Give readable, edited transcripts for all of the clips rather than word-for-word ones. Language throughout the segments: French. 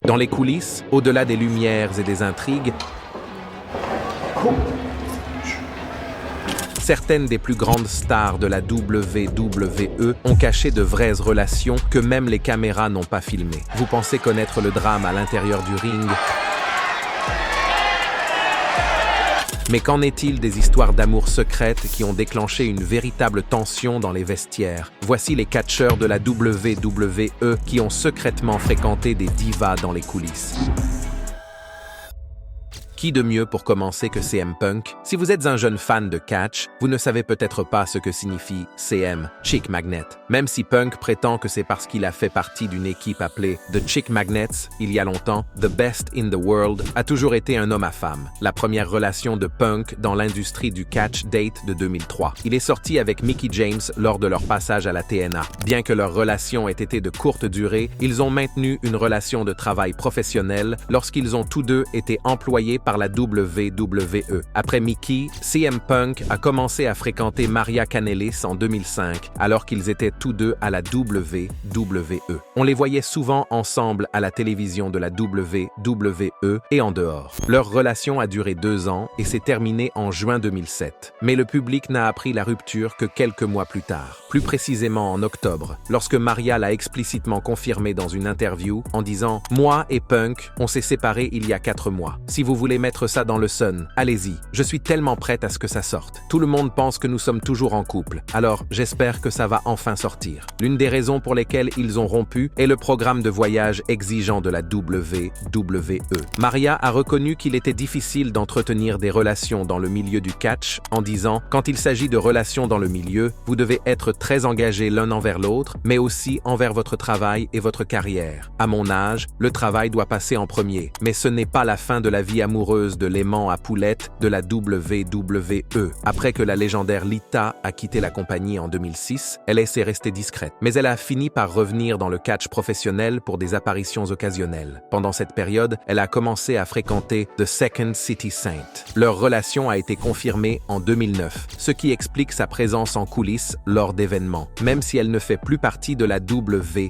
Dans les coulisses, au-delà des lumières et des intrigues, certaines des plus grandes stars de la WWE ont caché de vraies relations que même les caméras n'ont pas filmées. Vous pensez connaître le drame à l'intérieur du ring? Mais qu'en est-il des histoires d'amour secrètes qui ont déclenché une véritable tension dans les vestiaires? Voici les catcheurs de la WWE qui ont secrètement fréquenté des divas dans les coulisses. Qui de mieux pour commencer que CM Punk? Si vous êtes un jeune fan de catch, vous ne savez peut-être pas ce que signifie CM, Chick Magnet. Même si Punk prétend que c'est parce qu'il a fait partie d'une équipe appelée The Chick Magnets il y a longtemps, The Best in the World a toujours été un homme à femme. La première relation de Punk dans l'industrie du catch date de 2003. Il est sorti avec Mickie James lors de leur passage à la TNA. Bien que leur relation ait été de courte durée, ils ont maintenu une relation de travail professionnelle lorsqu'ils ont tous deux été employés par la WWE. Après Mickie, CM Punk a commencé à fréquenter Maria Kanellis en 2005, alors qu'ils étaient tous deux à la WWE. On les voyait souvent ensemble à la télévision de la WWE et en dehors. Leur relation a duré 2 ans et s'est terminée en juin 2007. Mais le public n'a appris la rupture que quelques mois plus tard, plus précisément en octobre, lorsque Maria l'a explicitement confirmé dans une interview en disant « Moi et Punk, on s'est séparés il y a 4 mois. Si vous voulez mettre ça dans le Sun, allez-y. Je suis tellement prête à ce que ça sorte. Tout le monde pense que nous sommes toujours en couple. Alors, j'espère que ça va enfin sortir. » L'une des raisons pour lesquelles ils ont rompu est le programme de voyage exigeant de la WWE. Maria a reconnu qu'il était difficile d'entretenir des relations dans le milieu du catch en disant « Quand il s'agit de relations dans le milieu, vous devez être très engagés l'un envers l'autre, mais aussi envers votre travail et votre carrière. À mon âge, le travail doit passer en premier, mais ce n'est pas la fin de la vie amoureuse de l'aimant à poulettes de la WWE. Après que la légendaire Lita a quitté la compagnie en 2006, elle s'est restée discrète. Mais elle a fini par revenir dans le catch professionnel pour des apparitions occasionnelles. Pendant cette période, elle a commencé à fréquenter The Second City Saint. Leur relation a été confirmée en 2009, ce qui explique sa présence en coulisses lors d'événements, même si elle ne fait plus partie de la WWE.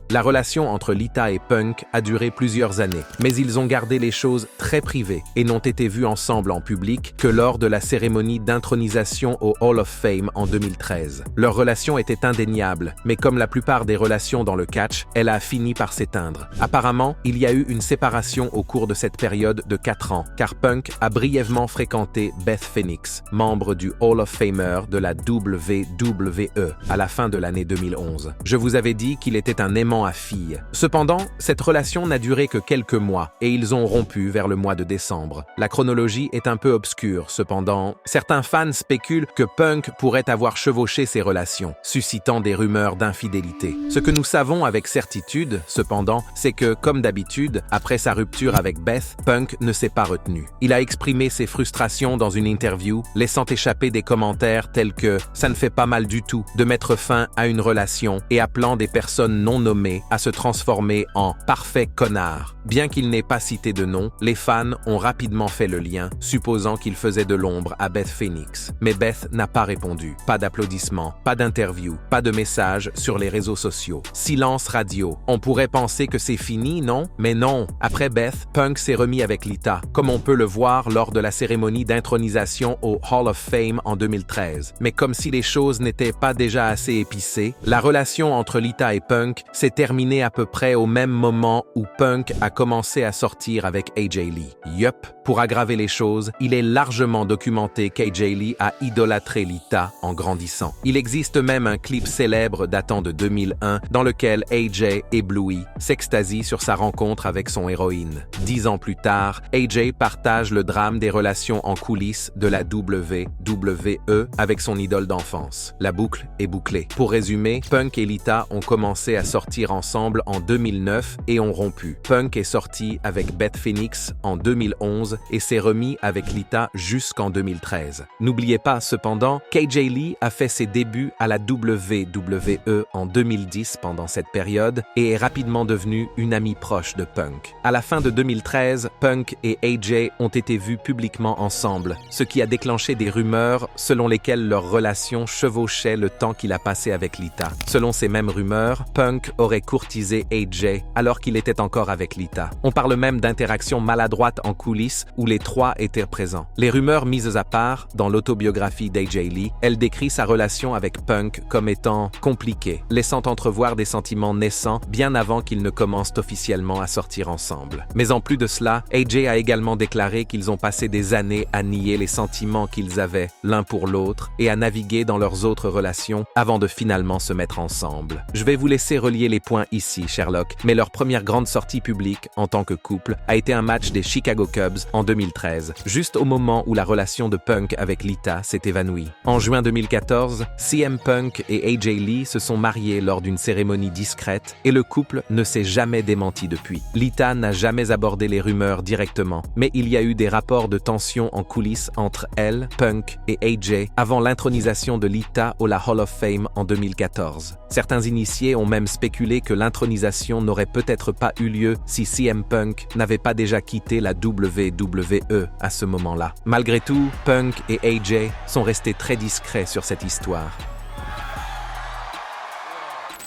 La relation entre Lita et Punk a duré plusieurs années, mais ils ont gardé les choses très privées et n'ont été vus ensemble en public que lors de la cérémonie d'intronisation au Hall of Fame en 2013. Leur relation était indéniable, mais comme la plupart des relations dans le catch, elle a fini par s'éteindre. Apparemment, il y a eu une séparation au cours de cette période de 4 ans, car Punk a brièvement fréquenté Beth Phoenix, membre du Hall of Famer de la WWE, à la fin de l'année 2011. Je vous avais dit qu'il était un aimant à filles. Cependant, cette relation n'a duré que quelques mois, et ils ont rompu vers le mois de décembre. La chronologie est un peu obscure, cependant. Certains fans spéculent que Punk pourrait avoir chevauché ces relations, suscitant des rumeurs d'infidélité. Ce que nous savons avec certitude, cependant, c'est que, comme d'habitude, après sa rupture avec Beth, Punk ne s'est pas retenu. Il a exprimé ses frustrations dans une interview, laissant échapper des commentaires tels que « ça ne fait pas mal du tout de mettre fin à une relation » et appelant des personnes non nommées à se transformer en « parfait connard ». Bien qu'il n'ait pas cité de nom, les fans ont rapidement fait le lien, supposant qu'il faisait de l'ombre à Beth Phoenix. Mais Beth n'a pas répondu. Pas d'applaudissements, pas d'interview, pas de messages sur les réseaux sociaux. Silence radio. On pourrait penser que c'est fini, non? Mais non. Après Beth, Punk s'est remis avec Lita, comme on peut le voir lors de la cérémonie d'intronisation au Hall of Fame en 2013. Mais comme si les choses n'étaient pas déjà assez épicées, la relation entre Lita et Punk s'est terminée à peu près au même moment où Punk a commencé à sortir avec AJ Lee. Yup, pour aggraver les choses, il est largement documenté qu'AJ Lee a idolâtré Lita en grandissant. Il existe même un clip célèbre datant de 2001 dans lequel AJ, ébloui, s'extasie sur sa rencontre avec son héroïne. 10 ans plus tard, AJ partage le drame des relations en coulisses de la WWE avec son idole d'enfance. La boucle est bouclée. Pour résumer, Punk et Lita ont commencé à sortir ensemble en 2009 et ont rompu. Punk est sorti avec Beth Phoenix en 2011 et s'est remis avec avec Lita jusqu'en 2013. N'oubliez pas, cependant, KJ Lee a fait ses débuts à la WWE en 2010 pendant cette période et est rapidement devenue une amie proche de Punk. À la fin de 2013, Punk et AJ ont été vus publiquement ensemble, ce qui a déclenché des rumeurs selon lesquelles leur relation chevauchait le temps qu'il a passé avec Lita. Selon ces mêmes rumeurs, Punk aurait courtisé AJ alors qu'il était encore avec Lita. On parle même d'interactions maladroites en coulisses où les trois étaient présents. Les rumeurs mises à part, dans l'autobiographie d'AJ Lee, elle décrit sa relation avec Punk comme étant compliquée, laissant entrevoir des sentiments naissants bien avant qu'ils ne commencent officiellement à sortir ensemble. Mais en plus de cela, AJ a également déclaré qu'ils ont passé des années à nier les sentiments qu'ils avaient l'un pour l'autre et à naviguer dans leurs autres relations avant de finalement se mettre ensemble. Je vais vous laisser relier les points ici, Sherlock, mais leur première grande sortie publique en tant que couple a été un match des Chicago Cubs en 2013, juste au moment où la relation de Punk avec Lita s'est évanouie. En juin 2014, CM Punk et AJ Lee se sont mariés lors d'une cérémonie discrète et le couple ne s'est jamais démenti depuis. Lita n'a jamais abordé les rumeurs directement, mais il y a eu des rapports de tension en coulisses entre elle, Punk et AJ avant l'intronisation de Lita au la Hall of Fame en 2014. Certains initiés ont même spéculé que l'intronisation n'aurait peut-être pas eu lieu si CM Punk n'avait pas déjà quitté la WWE à ce moment-là. Malgré tout, Punk et AJ sont restés très discrets sur cette histoire.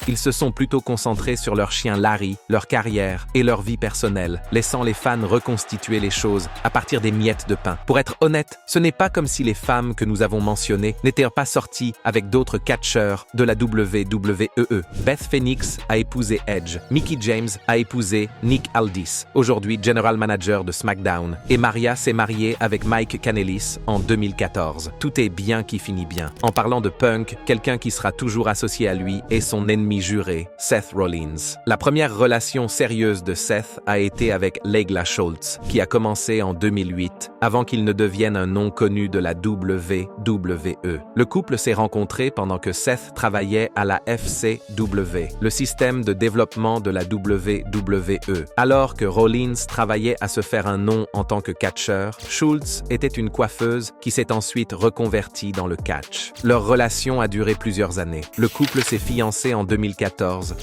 Ils se sont plutôt concentrés sur leur chien Larry, leur carrière et leur vie personnelle, laissant les fans reconstituer les choses à partir des miettes de pain. Pour être honnête, ce n'est pas comme si les femmes que nous avons mentionnées n'étaient pas sorties avec d'autres catcheurs de la WWE. Beth Phoenix a épousé Edge, Mickie James a épousé Nick Aldis, aujourd'hui General Manager de SmackDown, et Maria s'est mariée avec Mike Kanellis en 2014. Tout est bien qui finit bien. En parlant de Punk, quelqu'un qui sera toujours associé à lui est son ennemi juré, Seth Rollins. La première relation sérieuse de Seth a été avec Leila Schultz, qui a commencé en 2008, avant qu'il ne devienne un nom connu de la WWE. Le couple s'est rencontré pendant que Seth travaillait à la FCW, le système de développement de la WWE. Alors que Rollins travaillait à se faire un nom en tant que catcheur, Schultz était une coiffeuse qui s'est ensuite reconvertie dans le catch. Leur relation a duré plusieurs années. Le couple s'est fiancé en 2014,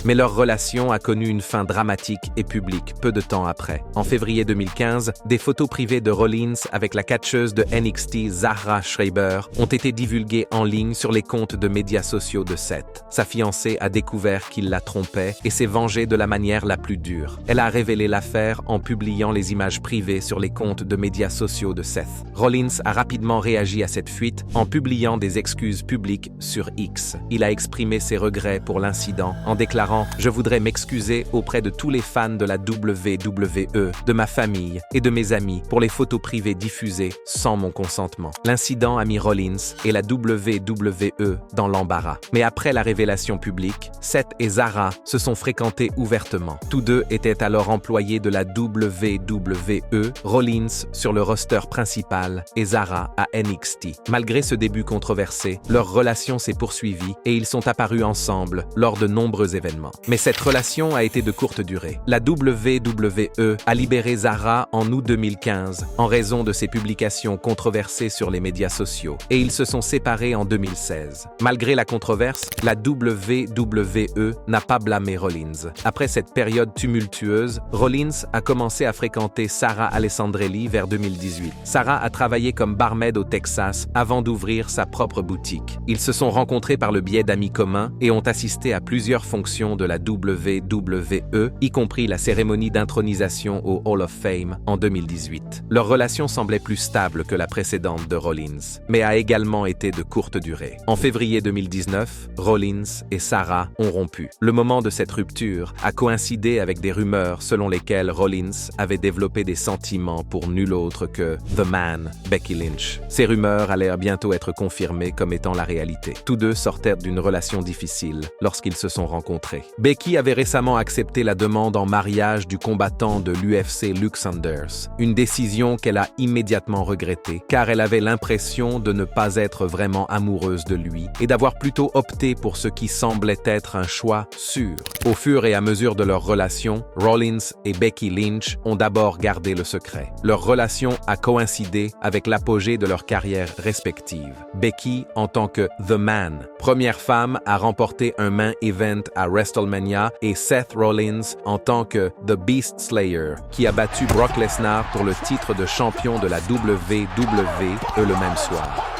mais leur relation a connu une fin dramatique et publique peu de temps après. En février 2015, des photos privées de Rollins avec la catcheuse de NXT Zahra Schreiber ont été divulguées en ligne sur les comptes de médias sociaux de Seth. Sa fiancée a découvert qu'il la trompait et s'est vengée de la manière la plus dure. Elle a révélé l'affaire en publiant les images privées sur les comptes de médias sociaux de Seth. Rollins a rapidement réagi à cette fuite en publiant des excuses publiques sur X. Il a exprimé ses regrets pour l'incident en déclarant « Je voudrais m'excuser auprès de tous les fans de la WWE, de ma famille et de mes amis pour les photos privées diffusées sans mon consentement. » L'incident a mis Rollins et la WWE dans l'embarras. Mais après la révélation publique, Seth et Zahra se sont fréquentés ouvertement. Tous deux étaient alors employés de la WWE, Rollins sur le roster principal et Zahra à NXT. Malgré ce début controversé, leur relation s'est poursuivie et ils sont apparus ensemble lors de nombreux événements. Mais cette relation a été de courte durée. La WWE a libéré Zahra en août 2015 en raison de ses publications controversées sur les médias sociaux et ils se sont séparés en 2016. Malgré la controverse, la WWE n'a pas blâmé Rollins. Après cette période tumultueuse, Rollins a commencé à fréquenter Sarah Alessandrelli vers 2018. Sarah a travaillé comme barmaid au Texas avant d'ouvrir sa propre boutique. Ils se sont rencontrés par le biais d'amis communs et ont assisté à plusieurs fonctions de la WWE, y compris la cérémonie d'intronisation au Hall of Fame en 2018. Leur relation semblait plus stable que la précédente de Rollins, mais a également été de courte durée. En février 2019, Rollins et Sarah ont rompu. Le moment de cette rupture a coïncidé avec des rumeurs selon lesquelles Rollins avait développé des sentiments pour nul autre que The Man, Becky Lynch. Ces rumeurs allèrent bientôt être confirmées comme étant la réalité. Tous deux sortèrent d'une relation difficile lorsqu'ils se sont rencontrés. Becky avait récemment accepté la demande en mariage du combattant de l'UFC Luke Sanders, une décision qu'elle a immédiatement regrettée, car elle avait l'impression de ne pas être vraiment amoureuse de lui et d'avoir plutôt opté pour ce qui semblait être un choix sûr. Au fur et à mesure de leur relation, Rollins et Becky Lynch ont d'abord gardé le secret. Leur relation a coïncidé avec l'apogée de leur carrière respective. Becky en tant que The Man, première femme à remporter un main event à WrestleMania, et Seth Rollins en tant que The Beast Slayer, qui a battu Brock Lesnar pour le titre de champion de la WWE le même soir.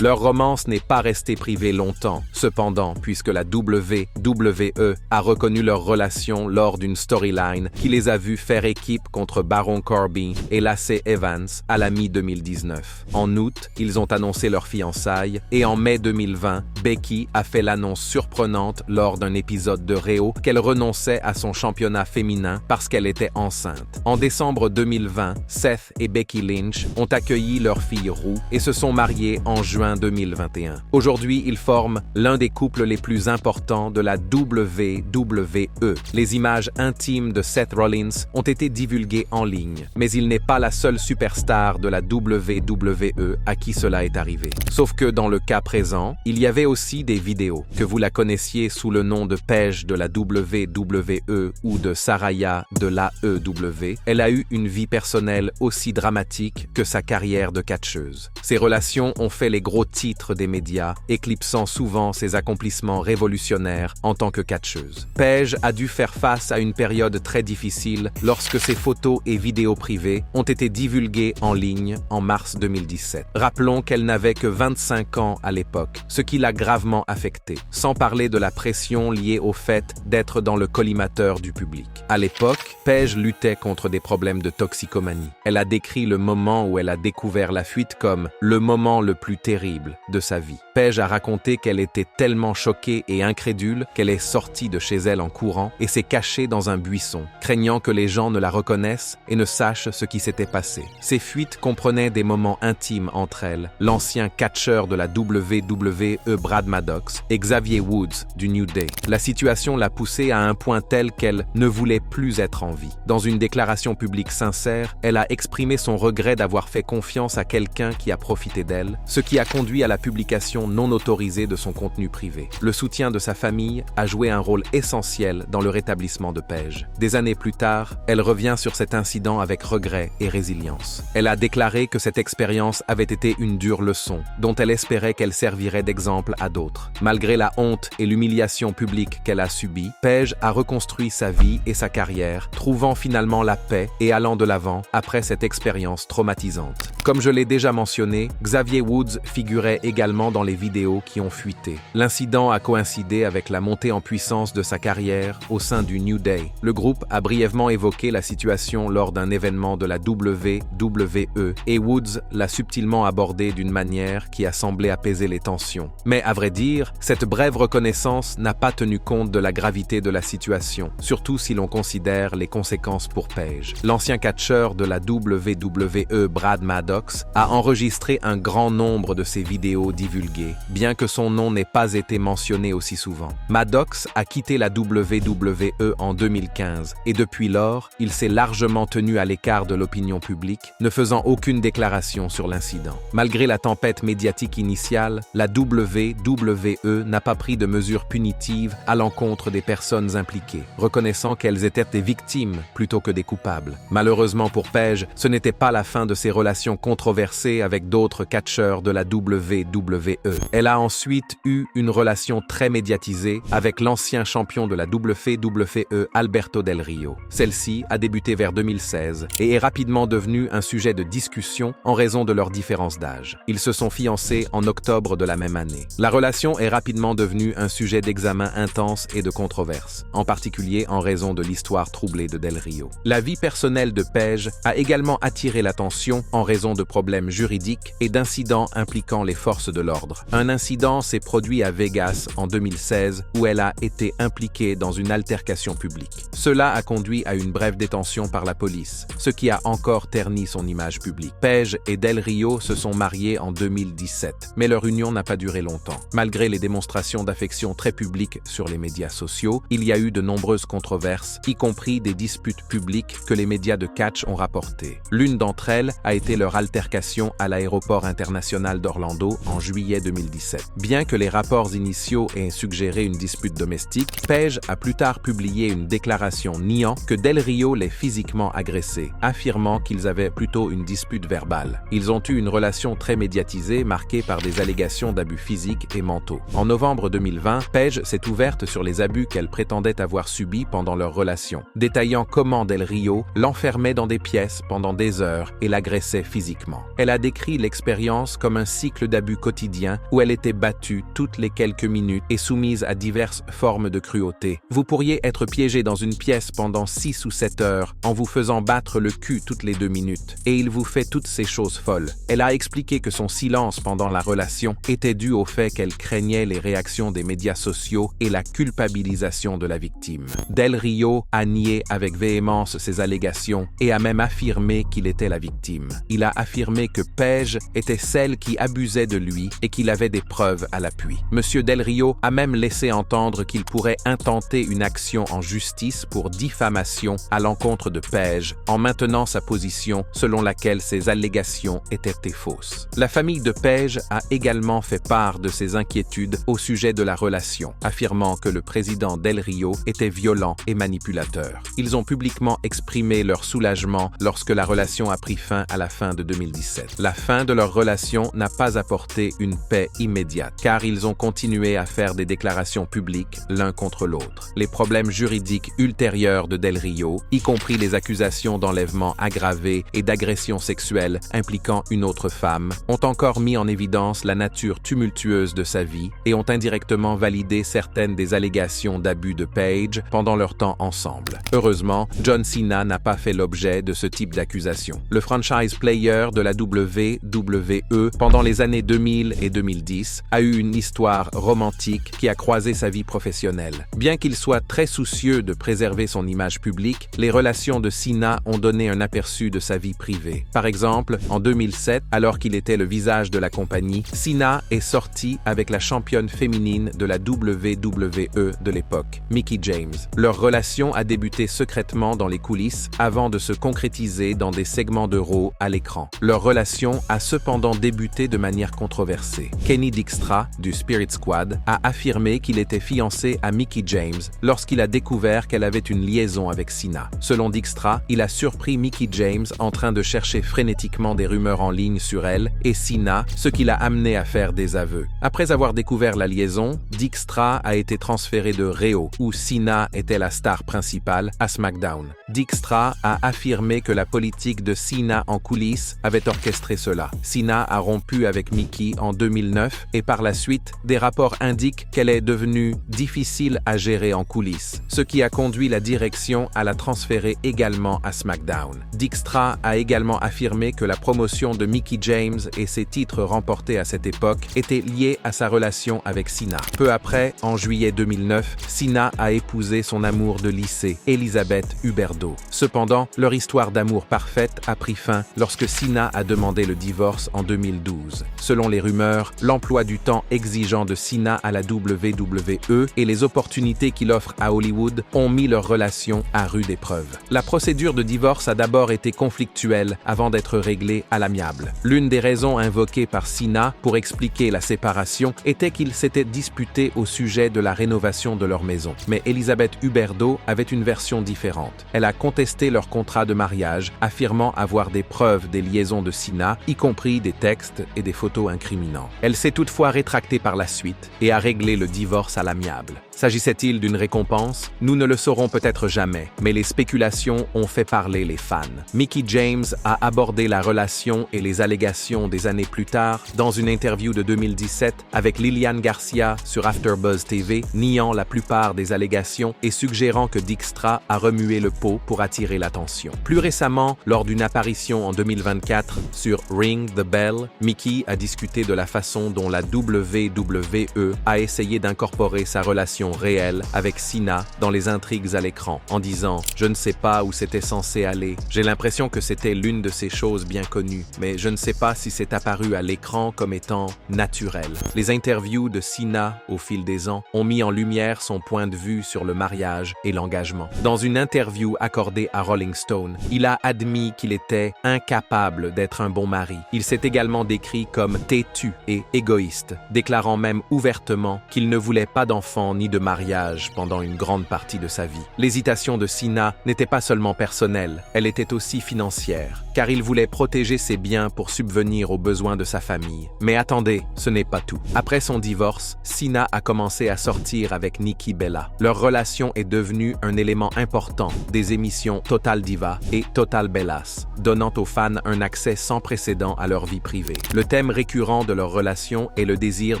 Leur romance n'est pas restée privée longtemps, cependant, puisque la WWE a reconnu leur relation lors d'une storyline qui les a vus faire équipe contre Baron Corbin et Lacey Evans à la mi-2019. En août, ils ont annoncé leur fiançailles et en mai 2020, Becky a fait l'annonce surprenante lors d'un épisode de Réo qu'elle renonçait à son championnat féminin parce qu'elle était enceinte. En décembre 2020, Seth et Becky Lynch ont accueilli leur fille Rue et se sont mariés en juin 2021. Aujourd'hui, ils forment l'un des couples les plus importants de la WWE. Les images intimes de Seth Rollins ont été divulguées en ligne, mais il n'est pas la seule superstar de la WWE à qui cela est arrivé. Sauf que dans le cas présent, il y avait aussi des vidéos. Que vous la connaissiez sous le nom de Paige de la WWE ou de Saraya de l'AEW, elle a eu une vie personnelle aussi dramatique que sa carrière de catcheuse. Ses relations ont fait les gros titres des médias, éclipsant souvent ses accomplissements révolutionnaires en tant que catcheuse. Paige a dû faire face à une période très difficile lorsque ses photos et vidéos privées ont été divulguées en ligne en mars 2017. Rappelons qu'elle n'avait que 25 ans à l'époque, ce qui l'a gravement affectée, sans parler de la pression liée au fait d'être dans le collimateur du public. À l'époque, Paige luttait contre des problèmes de toxicomanie. Elle a décrit le moment où elle a découvert la fuite comme le moment le plus terrible de sa vie. Paige a raconté qu'elle était tellement choquée et incrédule qu'elle est sortie de chez elle en courant et s'est cachée dans un buisson, craignant que les gens ne la reconnaissent et ne sachent ce qui s'était passé. Ces fuites comprenaient des moments intimes entre elles, l'ancien catcheur de la WWE Brad Maddox et Xavier Woods du New Day. La situation l'a poussée à un point tel qu'elle ne voulait plus être en vie. Dans une déclaration publique sincère, elle a exprimé son regret d'avoir fait confiance à quelqu'un qui a profité d'elle, ce qui a conduit à la publication non autorisée de son contenu privé. Le soutien de sa famille a joué un rôle essentiel dans le rétablissement de Paige. Des années plus tard, elle revient sur cet incident avec regret et résilience. Elle a déclaré que cette expérience avait été une dure leçon, dont elle espérait qu'elle servirait d'exemple à d'autres. Malgré la honte et l'humiliation publique qu'elle a subie, Paige a reconstruit sa vie et sa carrière, trouvant finalement la paix et allant de l'avant après cette expérience traumatisante. Comme je l'ai déjà mentionné, Xavier Woods figurait également dans les vidéos qui ont fuité. L'incident a coïncidé avec la montée en puissance de sa carrière au sein du New Day. Le groupe a brièvement évoqué la situation lors d'un événement de la WWE et Woods l'a subtilement abordé d'une manière qui a semblé apaiser les tensions. Mais à vrai dire, cette brève reconnaissance n'a pas tenu compte de la gravité de la situation, surtout si l'on considère les conséquences pour Paige. L'ancien catcheur de la WWE Brad Maddox a enregistré un grand nombre de ses vidéos divulguées, bien que son nom n'ait pas été mentionné aussi souvent. Maddox a quitté la WWE en 2015 et depuis lors, il s'est largement tenu à l'écart de l'opinion publique, ne faisant aucune déclaration sur l'incident. Malgré la tempête médiatique initiale, la WWE n'a pas pris de mesures punitives à l'encontre des personnes impliquées, reconnaissant qu'elles étaient des victimes plutôt que des coupables. Malheureusement pour Paige, ce n'était pas la fin de ses relations controversées avec d'autres catcheurs de la WWE. Elle a ensuite eu une relation très médiatisée avec l'ancien champion de la WWE Alberto Del Rio. Celle-ci a débuté vers 2016 et est rapidement devenue un sujet de discussion en raison de leur différence d'âge. Ils se sont fiancés en octobre de la même année. La relation est rapidement devenue un sujet d'examen intense et de controverse, en particulier en raison de l'histoire troublée de Del Rio. La vie personnelle de Paige a également attiré l'attention en raison raison de problèmes juridiques et d'incidents impliquant les forces de l'ordre. Un incident s'est produit à Vegas en 2016 où elle a été impliquée dans une altercation publique. Cela a conduit à une brève détention par la police, ce qui a encore terni son image publique. Paige et Del Rio se sont mariés en 2017, mais leur union n'a pas duré longtemps. Malgré les démonstrations d'affection très publiques sur les médias sociaux, il y a eu de nombreuses controverses, y compris des disputes publiques que les médias de catch ont rapportées. L'une d'entre elles a été leur altercation à l'aéroport international d'Orlando en juillet 2017. Bien que les rapports initiaux aient suggéré une dispute domestique, Paige a plus tard publié une déclaration niant que Del Rio l'ait physiquement agressé, affirmant qu'ils avaient plutôt une dispute verbale. Ils ont eu une relation très médiatisée marquée par des allégations d'abus physiques et mentaux. En novembre 2020, Paige s'est ouverte sur les abus qu'elle prétendait avoir subis pendant leur relation, détaillant comment Del Rio l'enfermait dans des pièces pendant des heures et l'agressait physiquement. Elle a décrit l'expérience comme un cycle d'abus quotidien où elle était battue toutes les quelques minutes et soumise à diverses formes de cruauté. Vous pourriez être piégé dans une pièce pendant 6 ou 7 heures en vous faisant battre le cul toutes les 2 minutes, et il vous fait toutes ces choses folles. Elle a expliqué que son silence pendant la relation était dû au fait qu'elle craignait les réactions des médias sociaux et la culpabilisation de la victime. Del Rio a nié avec véhémence ces allégations et a même affirmé qu'il était la victime. Il a affirmé que Paige était celle qui abusait de lui et qu'il avait des preuves à l'appui. Monsieur Del Rio a même laissé entendre qu'il pourrait intenter une action en justice pour diffamation à l'encontre de Paige en maintenant sa position selon laquelle ces allégations étaient fausses. La famille de Paige a également fait part de ses inquiétudes au sujet de la relation, affirmant que le président Del Rio était violent et manipulateur. Ils ont publiquement exprimé leur soulagement lorsque la relation a pris fin à la fin de 2017. La fin de leur relation n'a pas apporté une paix immédiate, car ils ont continué à faire des déclarations publiques l'un contre l'autre. Les problèmes juridiques ultérieurs de Del Rio, y compris les accusations d'enlèvement aggravé et d'agression sexuelle impliquant une autre femme, ont encore mis en évidence la nature tumultueuse de sa vie et ont indirectement validé certaines des allégations d'abus de Paige pendant leur temps ensemble. Heureusement, John Cena n'a pas fait l'objet de ce type d'accusation. Le franchise player de la WWE pendant les années 2000 et 2010 a eu une histoire romantique qui a croisé sa vie professionnelle. Bien qu'il soit très soucieux de préserver son image publique, les relations de Cena ont donné un aperçu de sa vie privée. Par exemple, en 2007, alors qu'il était le visage de la compagnie, Cena est sorti avec la championne féminine de la WWE de l'époque, Mickie James. Leur relation a débuté secrètement dans les coulisses avant de se concrétiser dans des segments de Raw à l'écran. Leur relation a cependant débuté de manière controversée. Kenny Dykstra, du Spirit Squad, a affirmé qu'il était fiancé à Mickie James lorsqu'il a découvert qu'elle avait une liaison avec Cena. Selon Dykstra, il a surpris Mickie James en train de chercher frénétiquement des rumeurs en ligne sur elle et Cena, ce qui l'a amené à faire des aveux. Après avoir découvert la liaison, Dykstra a été transféré de Raw, où Cena était la star principale, à SmackDown. Dykstra a affirmé que la politique de Cena en coulisses avait orchestré cela. Cena a rompu avec Mickie en 2009 et par la suite, des rapports indiquent qu'elle est devenue difficile à gérer en coulisses, ce qui a conduit la direction à la transférer également à SmackDown. Dykstra a également affirmé que la promotion de Mickie James et ses titres remportés à cette époque étaient liés à sa relation avec Cena. Peu après, en juillet 2009, Cena a épousé son amour de lycée, Elizabeth Huberdeau. Cependant, leur histoire d'amour parfaite a pris fin lorsque Cena a demandé le divorce en 2012. Selon les rumeurs, l'emploi du temps exigeant de Cena à la WWE et les opportunités qu'il offre à Hollywood ont mis leur relation à rude épreuve. La procédure de divorce a d'abord été conflictuelle avant d'être réglée à l'amiable. L'une des raisons invoquées par Cena pour expliquer la séparation était qu'ils s'étaient disputés au sujet de la rénovation de leur maison. Mais Elizabeth Huberdeau avait une version différente. Elle a contesté leur contrat de mariage, affirmant avoir des preuves des liaisons de Cena, y compris des textes et des photos incriminants. Elle s'est toutefois rétractée par la suite et a réglé le divorce à l'amiable. S'agissait-il d'une récompense? Nous ne le saurons peut-être jamais, mais les spéculations ont fait parler les fans. Mickie James a abordé la relation et les allégations des années plus tard dans une interview de 2017 avec Lilian Garcia sur AfterBuzz TV, niant la plupart des allégations et suggérant que Dykstra a remué le pot pour attirer l'attention. Plus récemment, lors d'une apparition en 2024 sur Ring the Bell, Mickie a discuté de la façon dont la WWE a essayé d'incorporer sa relation réelle avec Cena dans les intrigues à l'écran, en disant « Je ne sais pas où c'était censé aller. J'ai l'impression que c'était l'une de ces choses bien connues, mais je ne sais pas si c'est apparu à l'écran comme étant naturel. » Les interviews de Cena au fil des ans ont mis en lumière son point de vue sur le mariage et l'engagement. Dans une interview accordée à Rolling Stone, il a admis qu'il était incapable d'être un bon mari. Il s'est également décrit comme têtu et égoïste, déclarant même ouvertement qu'il ne voulait pas d'enfants ni de mariage pendant une grande partie de sa vie. L'hésitation de Cena n'était pas seulement personnelle, elle était aussi financière, car il voulait protéger ses biens pour subvenir aux besoins de sa famille. Mais attendez, ce n'est pas tout. Après son divorce, Cena a commencé à sortir avec Nikki Bella. Leur relation est devenue un élément important des émissions Total Diva et Total Bellas, donnant aux fans un accès sans précédent à leur vie privée. Le thème récurrent de leur relation est le désir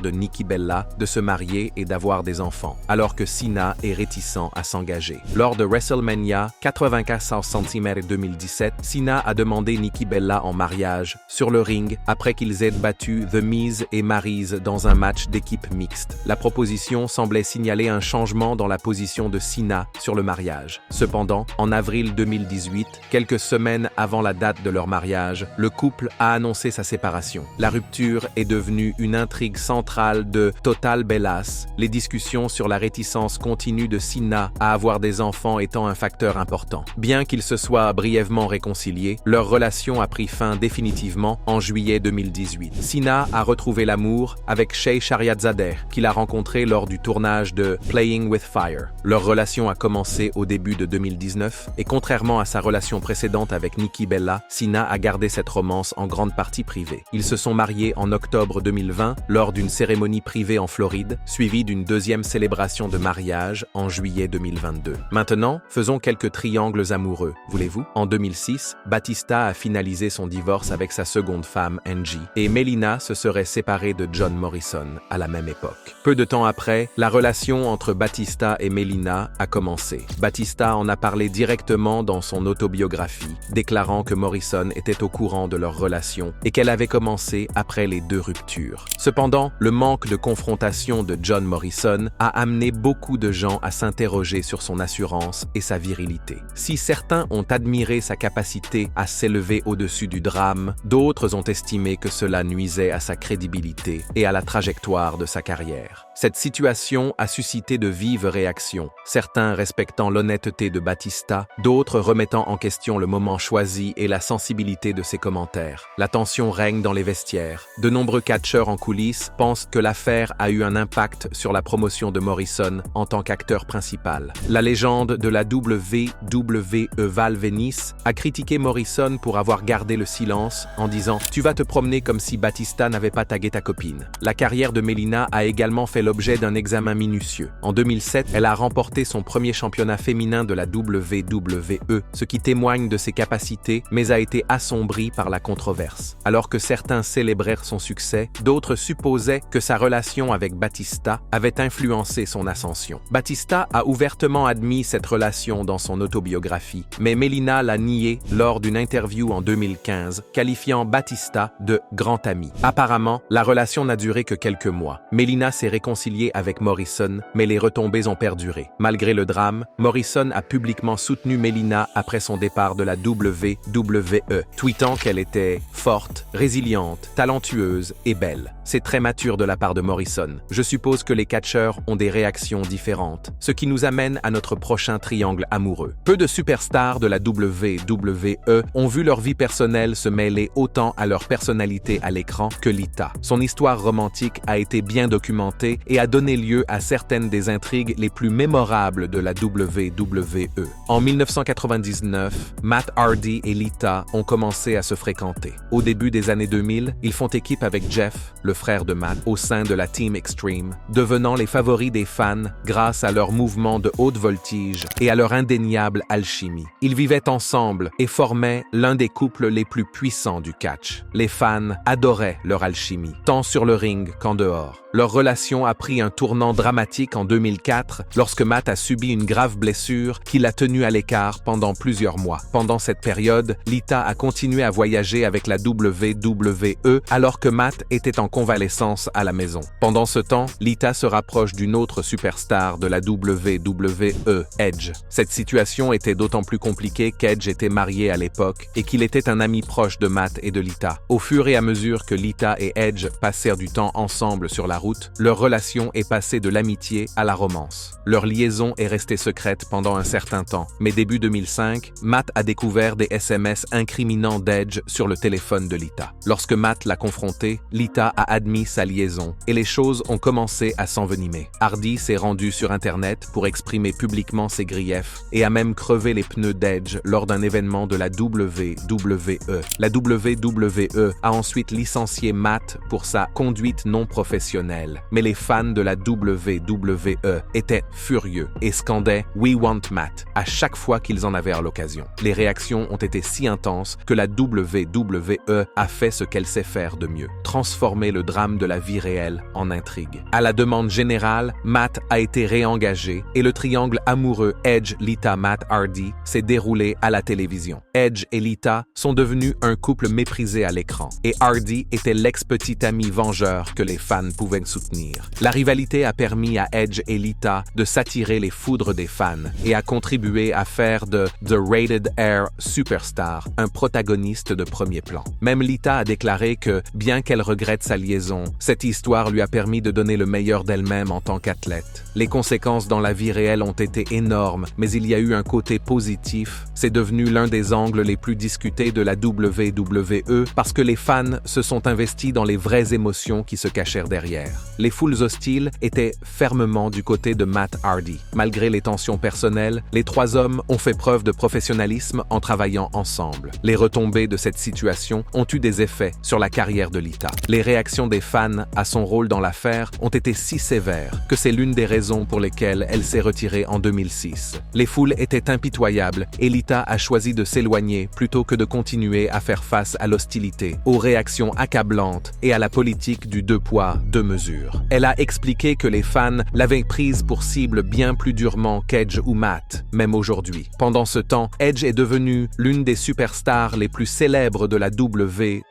de Nikki Bella de se marier et d'avoir des enfants, alors que Cena est réticent à s'engager. Lors de WrestleMania 84 cm 2017, Cena a demandé Nikki Bella en mariage sur le ring après qu'ils aient battu The Miz et Maryse dans un match d'équipe mixte. La proposition semblait signaler un changement dans la position de Cena sur le mariage. Cependant, en avril 2018, quelques semaines avant la date de leur mariage, le couple a annoncé sa séparation. La rupture est devenue une intrigue centrale de Total Bellas, les discussions sur la réticence continue de Cena à avoir des enfants étant un facteur important. Bien qu'ils se soient brièvement réconciliés, leur relation a pris fin définitivement en juillet 2018. Cena a retrouvé l'amour avec Shay Shariadzadeh, qu'il a rencontré lors du tournage de Playing with Fire. Leur relation a commencé au début de 2019 et contrairement à sa relation précédente avec Nikki Bella, Cena a gardé cette romance en grande partie privée. Ils se sont mariés en octobre 2020 lors d'une cérémonie privée en Floride, suivie d'une deuxième célébration de mariage en juillet 2022. Maintenant, faisons quelques triangles amoureux, voulez-vous? En 2006, Batista a finalisé son divorce avec sa seconde femme, Angie, et Melina se serait séparée de John Morrison à la même époque. Peu de temps après, la relation entre Batista et Melina a commencé. Batista en a parlé directement dans son autobiographie, déclarant que Morrison était au courant de leur relation et qu'elle avait commencé après les deux ruptures. Cependant, le manque de confrontation de John Morrison a amené beaucoup de gens à s'interroger sur son assurance et sa virilité. Si certains ont admiré sa capacité à s'élever au-dessus du drame, d'autres ont estimé que cela nuisait à sa crédibilité et à la trajectoire de sa carrière. Cette situation a suscité de vives réactions, certains respectant l'honnêteté de Batista, d'autres remettant en question le moment choisi et la sensibilité de ses commentaires. La tension règne dans les vestiaires. De nombreux catcheurs en coulisses pensent que l'affaire a eu un impact sur la promotion de Morrison en tant qu'acteur principal. La légende de la WWE Val Venis a critiqué Morrison pour avoir gardé le silence en disant « Tu vas te promener comme si Batista n'avait pas tagué ta copine ». La carrière de Melina a également fait l'objet d'un examen minutieux. En 2007, elle a remporté son premier championnat féminin de la WWE, ce qui témoigne de ses capacités, mais a été assombri par la controverse. Alors que certains célébrèrent son succès, d'autres supposaient que sa relation avec Batista avait influencé son ascension. Batista a ouvertement admis cette relation dans son autobiographie, mais Melina l'a nié lors d'une interview en 2015, qualifiant Batista de « grand ami ». Apparemment, la relation n'a duré que quelques mois. Melina s'est réconciliée avec Morrison, mais les retombées ont perduré. Malgré le drame, Morrison a publiquement soutenu Melina après son départ de la WWE, tweetant qu'elle était forte, résiliente, talentueuse et belle. C'est très mature de la part de Morrison. Je suppose que les catcheurs ont des réactions différentes, ce qui nous amène à notre prochain triangle amoureux. Peu de superstars de la WWE ont vu leur vie personnelle se mêler autant à leur personnalité à l'écran que Lita. Son histoire romantique a été bien documentée et a donné lieu à certaines des intrigues les plus mémorables de la WWE. En 1999, Matt Hardy et Lita ont commencé à se fréquenter. Au début des années 2000, ils font équipe avec Jeff, le frères de Matt au sein de la Team Extreme, devenant les favoris des fans grâce à leurs mouvements de haute voltige et à leur indéniable alchimie. Ils vivaient ensemble et formaient l'un des couples les plus puissants du catch. Les fans adoraient leur alchimie, tant sur le ring qu'en dehors. Leur relation a pris un tournant dramatique en 2004 lorsque Matt a subi une grave blessure qui l'a tenu à l'écart pendant plusieurs mois. Pendant cette période, Lita a continué à voyager avec la WWE alors que Matt était en convalescence à la maison. Pendant ce temps, Lita se rapproche d'une autre superstar de la WWE, Edge. Cette situation était d'autant plus compliquée qu'Edge était marié à l'époque et qu'il était un ami proche de Matt et de Lita. Au fur et à mesure que Lita et Edge passèrent du temps ensemble sur la route, leur relation est passée de l'amitié à la romance. Leur liaison est restée secrète pendant un certain temps, mais début 2005, Matt a découvert des SMS incriminants d'Edge sur le téléphone de Lita. Lorsque Matt l'a confronté, Lita a admis sa liaison et les choses ont commencé à s'envenimer. Hardy s'est rendu sur Internet pour exprimer publiquement ses griefs et a même crevé les pneus d'Edge lors d'un événement de la WWE. La WWE a ensuite licencié Matt pour sa conduite non professionnelle, mais les fans de la WWE étaient furieux et scandaient « We want Matt » à chaque fois qu'ils en avaient l'occasion. Les réactions ont été si intenses que la WWE a fait ce qu'elle sait faire de mieux, transformer le drame de la vie réelle en intrigue. À la demande générale, Matt a été réengagé et le triangle amoureux Edge-Lita-Matt-Hardy s'est déroulé à la télévision. Edge et Lita sont devenus un couple méprisé à l'écran et Hardy était l'ex-petit ami vengeur que les fans pouvaient soutenir. La rivalité a permis à Edge et Lita de s'attirer les foudres des fans et a contribué à faire de The Rated R Superstar un protagoniste de premier plan. Même Lita a déclaré que, bien qu'elle regrette sa liaison, cette histoire lui a permis de donner le meilleur d'elle-même en tant qu'athlète. Les conséquences dans la vie réelle ont été énormes, mais il y a eu un côté positif. C'est devenu l'un des angles les plus discutés de la WWE parce que les fans se sont investis dans les vraies émotions qui se cachèrent derrière. Les foules hostiles étaient fermement du côté de Matt Hardy. Malgré les tensions personnelles, les trois hommes ont fait preuve de professionnalisme en travaillant ensemble. Les retombées de cette situation ont eu des effets sur la carrière de Lita. Les réactions des fans à son rôle dans l'affaire ont été si sévères que c'est l'une des raisons pour lesquelles elle s'est retirée en 2006. Les foules étaient impitoyables et Lita a choisi de s'éloigner plutôt que de continuer à faire face à l'hostilité, aux réactions accablantes et à la politique du deux poids, deux mesures. Elle a expliqué que les fans l'avaient prise pour cible bien plus durement qu'Edge ou Matt, même aujourd'hui. Pendant ce temps, Edge est devenu l'une des superstars les plus célèbres de la WWE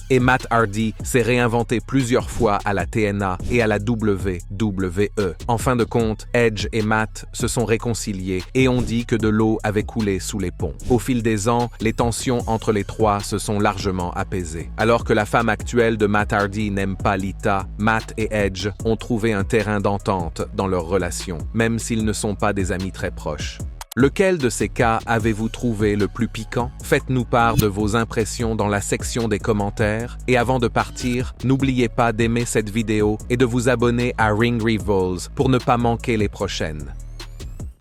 et Matt Hardy s'est réinventé plusieurs fois à la TNA et à la WWE. En fin de compte, Edge et Matt se sont réconciliés et ont dit que de l'eau avait coulé sous les ponts. Au fil des ans, les tensions entre les trois se sont largement apaisées. Alors que la femme actuelle de Matt Hardy n'aime pas Lita, Matt et Edge ont trouvé un terrain d'entente dans leur relation, même s'ils ne sont pas des amis très proches. Lequel de ces cas avez-vous trouvé le plus piquant? Faites-nous part de vos impressions dans la section des commentaires et avant de partir, n'oubliez pas d'aimer cette vidéo et de vous abonner à Ring Rivals pour ne pas manquer les prochaines.